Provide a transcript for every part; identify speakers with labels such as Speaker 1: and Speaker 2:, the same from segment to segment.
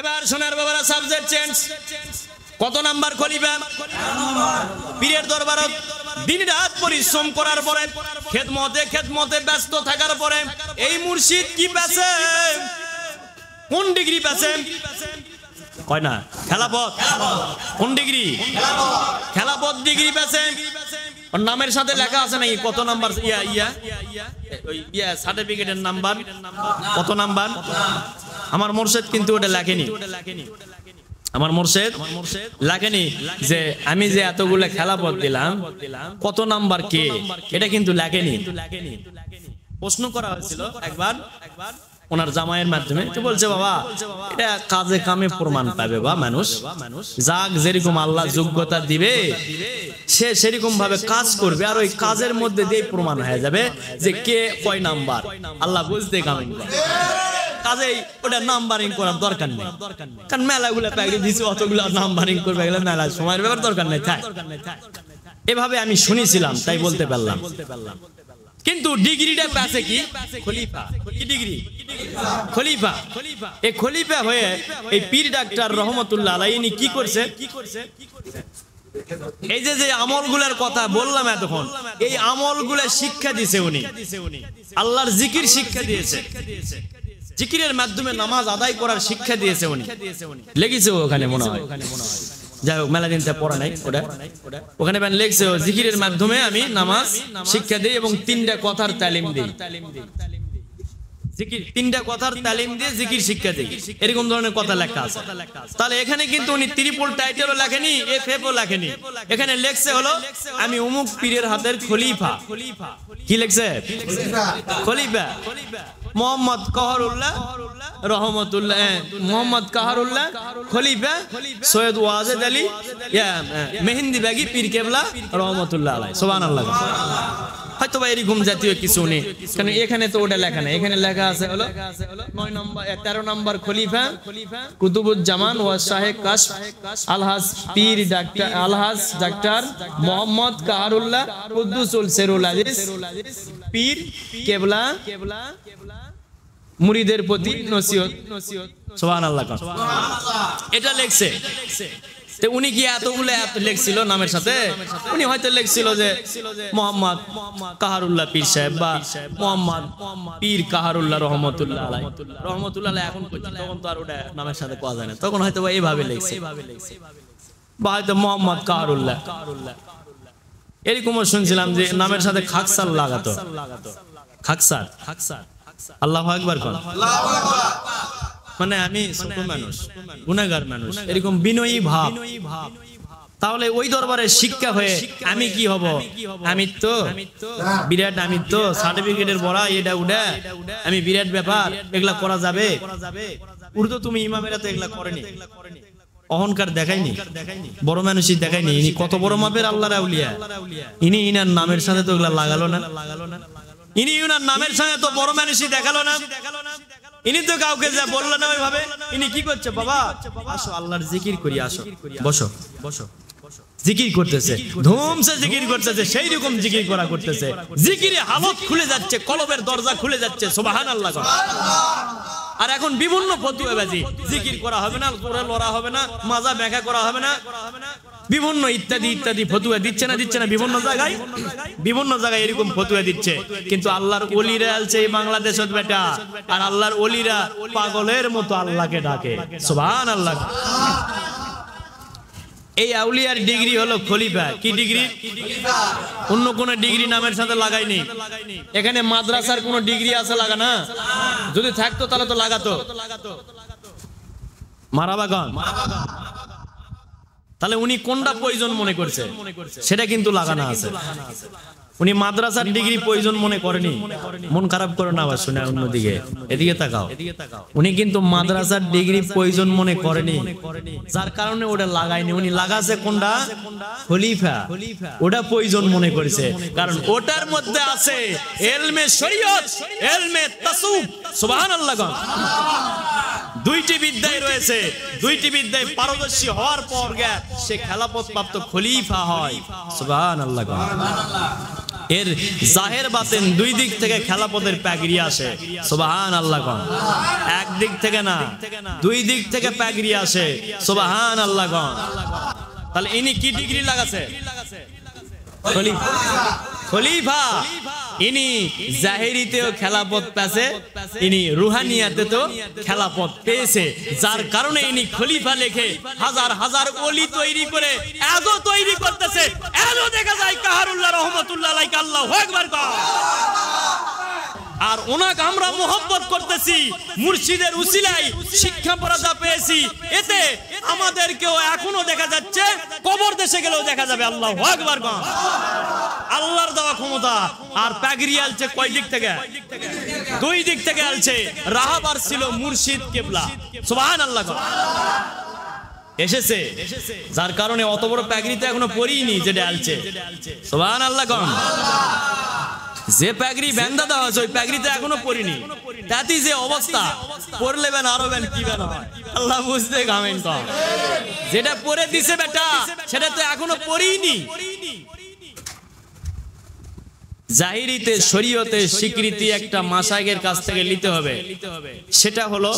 Speaker 1: এবার সোনার বাবারা সাবজেক্ট চেঞ্জ। কত নাম্বার খলিফা? পীরের দরবারত দিন রাত পরিশ্রম করার পরে খেদমতে ব্যস্ত থাকার পরে এই মুর্শিদ কি পেছে? কোন ডিগ্রি পেছে? কয় না খেলাপথ। কোন ডিগ্রি? খেলাপথ ডিগ্রি পেছে। ওর নামের সাথে লেখা আছে নাকি কত নাম্বার? সার্টিফিকেটের নাম্বার কত নাম্বার? আমার মুর্শিদ কিন্তু ওটা লেখেনি। আমার মুর্শিদ লেখেনি যে আমি যে এতগুলো খেলাপথ দিলাম কত নাম্বার কে, এটা কিন্তু লেখেনি। প্রশ্ন করা হয়েছিল একবার ওনার জামাইয়ের মাধ্যমে, তো বলছে বাবা এটা কাজে কামে প্রমাণ পাবে বা মানুষ যাক যেরকম আল্লাহ যোগ্যতা দিবে সে সেরকম ভাবে কাজ করবে, আর ওই কাজের মধ্যে দিয়ে প্রমাণ হয়ে যাবে যে কে কয় নাম্বার। আল্লাহ বুঝতে কামেন কাজেই ওটা নাম্বারিং করার দরকার নেই, কারণ মেলাগুলো প্যাকেট দিয়েছে অতগুলো নাম্বারিং করবে গেলে মেলা সময়ের ব্যাপার দরকার নেই। এভাবে আমি শুনেছিলাম তাই বলতে পারলাম। কিন্তু ডিগ্রিটা পেছে কি? খলিফা। কি ডিগ্রি? খলিফা। এই খলিফা হয়ে এই পীর ডাক্তার রহমতুল্লাহ আলাইহি ইনি কি করছে? এই যে আমলগুলোর কথা বললাম এতক্ষণ, এই আমলগুলো শিক্ষা দিয়েছে উনি। আল্লাহর জিকির শিক্ষা দিয়েছে, জিকিরের মাধ্যমে নামাজ আদায় করার শিক্ষা দিয়েছে উনি। লেগেছে ওখানে মনে হয়, যাই হোক মেলা দিনটা পড়া নাই ওটা, ওখানে লিখছে জিকিরের মাধ্যমে আমি নামাজ শিক্ষা দিই এবং তিনটা কথার তালিম দিই। তিনটা কথার তালিম দিয়ে জিকির শিক্ষা দিই, এরকম ধরনের কথা লেখা আছে। তাহলে এখানে কিন্তু উনি ত্রিপল টাইটেলও লেখেনি, এফএফও লেখেনি। এখানে লেখছে হলো আমি অমুক পীরের হাতের খলিফা। কি লেখছে? খলিফা। মোহাম্মদ কাহারুল্লাহ রহমতুল্লাহ, মোহাম্মদ কাহারুল্লাহ খলিফা সৈয়দ ওয়াজেদ আলী মেহেন্দি বাগি পীর কেবলা রহমতুল্লাহ আলাইহি। সুবহানাল্লাহ। হয়তো বা এরকম জাতীয় কিছু নেই, কারণ এখানে তো ওটা লেখা নেই। এখানে লেখা আছে হলো 13 নম্বর খলিফা কুতুবুজ্জামান ওয়া শাহে কাশ আলহাজ পীর ডাক্তার আলহাজ ডাক্তার মোহাম্মদ কাহারুল্লাহ কুদ্দুসুল সেরুল আজিজ পীর কেবলা মুরিদের প্রতি নসিহত। সুবহানাল্লাহ। এটা লেখছে। তো উনি কি এতগুলো লেখছিল নামের সাথে? উনি হয়তো লেখছিল যে মোহাম্মদ কাহারুল্লাহ পীর সাহেব বা মোহাম্মদ পীর কাহারুল্লাহ রহমতুল্লাহ আলাইহি। রহমতুল্লাহ আলাইহি এখন তখন তো আর ওটা নামের সাথে কোয়া যায় না, তখন হয়তো এইভাবে লেখছে, বা হয়তো মোহাম্মদ কাহারুল্লাহ। এরকমও শুনছিলাম যে নামের সাথে খাকসার লাগাতো। খাকসার। আল্লাহু আকবার। মানে আমি ছোট মানুষ, গুনাহগার মানুষ, এরকম বিনয়ী ভাব। তাহলে ওই দরবারে শিক্ষা হয়ে আমি কি হব? আমি তো বিরাট, আমি তো সার্টিফিকেটের বড়া এটা উড়া, আমি বিরাট ব্যাপার, এগুলা করা যাবে? উর্দু তুমি ইমামেরা তো এগুলা করেনি, অহংকার দেখায়নি, বড় মানুষই দেখায়নি। ইনি কত বড় মাপের আল্লাহর আউলিয়া, ইনি ইনার নামের সাথে তো এগুলা লাগালো না। ইনি ইনার নামের সাথে তো বড় মানুষই দেখালো না। ইনি তো কাউকে যা বললো না ওইভাবে। ইনি কি করছে? বাবা আসো আল্লাহর জিকির করি, আসো বসো বসো। জিকির করতেছে, ধুমসে জিকির করতেছে, সেই রকম জিকির করা করতেছে। জিকিরে হালত খুলে যাচ্ছে, কলবের দরজা খুলে যাচ্ছে। সুবহানাল্লাহ। আর এখন বিভিন্ন ফতুয়াবাজি, জিকির করা হবে না, কোরআন লড়া হবে না, মাজা ব্যাখ্যা করা হবে না, বিভিন্ন ইত্যাদি ইত্যাদি ফতুয়া দিচ্ছে না বিভিন্ন জায়গায় এরকম ফতুয়া দিচ্ছে। কিন্তু আল্লাহর ওলিরা আছে এই বাংলাদেশত বেটা, আর আল্লাহর ওলিরা পাগলের মতো আল্লাহকে ডাকে। সুবহানাল্লাহ। এই আউলিয়ার ডিগ্রি হলো খলিফা। কি ডিগ্রি? অন্য কোন ডিগ্রি নামের সাথে লাগাইনি। এখানে মাদ্রাসার কোন ডিগ্রি আছে? লাগা না। যদি থাকতো তাহলে তো লাগাতো। মারাবাগান। তাহলে উনি কোনটা প্রয়োজন মনে করছে সেটা কিন্তু লাগানো আছে। উনি মাদ্রাসার ডিগ্রি প্রয়োজন মনে করেনি। মন খারাপ করো না, আবার শুনে অন্যদিকে, এদিকে তাকাও। উনি কিন্তু মাদ্রাসার ডিগ্রি প্রয়োজন মনে করেনি, যার কারণে ওটা লাগায়নি। উনি লাগাছে কোনটা? খলিফা। ওটা প্রয়োজন মনে করেছে, কারণ ওটার মধ্যে আছে ইলমে শরীয়ত, ইলমে তাসাউফ। সুবহানাল্লাহ। দুইটি বিদ্যায় রয়েছে, দুইটি বিদ্যায় পারদর্শী হওয়ার পর সে খেলাফত প্রাপ্ত খলিফা হয়। সুবহানাল্লাহ। এর জাহের বাতেন দুই দিক থেকে খেলাপথের প্যাগড়ি আসে। সুবহানাল্লাহ কোন। এক দিক থেকে না, দুই দিক থেকে প্যাগড়ি আসে। সুবহানাল্লাহ কোন। তাহলে ইনি কি ডিগ্রি লাগাছে? খলিফা। ইনি জাহেরিতেও খেলাপথ পেয়েছে, ইনি রুহানিয়াতে তো খেলাপথ পেয়েছে, যার কারণে ইনি খলিফা লেখে হাজার হাজার ওলি তৈরি করে এত তৈরি করতেছে, এত দেখা যায় কাহারুল্লাহ রহমতুল্লাহ আলাইহি আল্লাহু আকবার। আর ওনাকে আমরা মোহাব্বত করতেছি, মুর্শিদের উসিলায় শিক্ষা পড়া পেয়েছি, এতে আমাদেরকেও এখনো দেখা যাচ্ছে, কবর দেশে গেলেও দেখা যাবে। আল্লাহু আকবার। আল্লাহর দেওয়া ক্ষমতা। আর প্যাগড়ি আলছে কয় দিক থেকে? দুই দিক থেকে আলছে। রাহাবার ছিল মুর্শিদ কিবলা। সুবহানাল্লাহ এসেছে, যার কারণে অত বড় প্যাগড়ি তো এখনো পরিনি যেটা আলছে। সুবহানাল্লাহ কোন। যে প্যাগড়ি বেন্দা দেওয়া হয়েছে ওই প্যাগড়িতে এখনো পড়িনি, তাতে যে অবস্থা, পড়লে বেন আরো বেন কি বেন হয় আল্লাহ বুঝতে গামেন কম। যেটা পরে দিছে বেটা সেটা তো এখনো পড়িনি। জাহিরিতে শরীয়তে স্বীকৃতি একটা মাশায়েখের কাছ থেকে নিতে হবে, সেটা হলো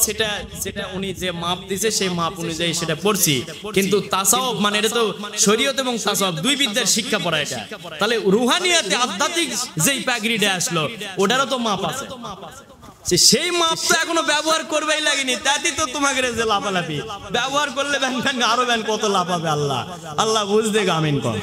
Speaker 1: সেটা যেটা উনি যে মাপ দিয়েছে সেই মাপ অনুযায়ী সেটা পড়ছি। কিন্তু তাসাউফ মানে এটা তো শরীয়ত এবং তাসাউফ দুই বিদ্যার শিক্ষা পড়া এটা। তাহলে রুহানিয়াতে আধ্যাত্মিক যেই প্যাগড়িটা আসলো ওটারও তো মাপ আছে, সেই মাপ তো এখনো ব্যবহার করবেই লাগেনি, তাতে তো তোমাকে যে লাফালাফি ব্যবহার করলে ব্যান আরো ব্যান কত লাফাবে। আল্লাহ আল্লাহ বুঝতে আমিন কর।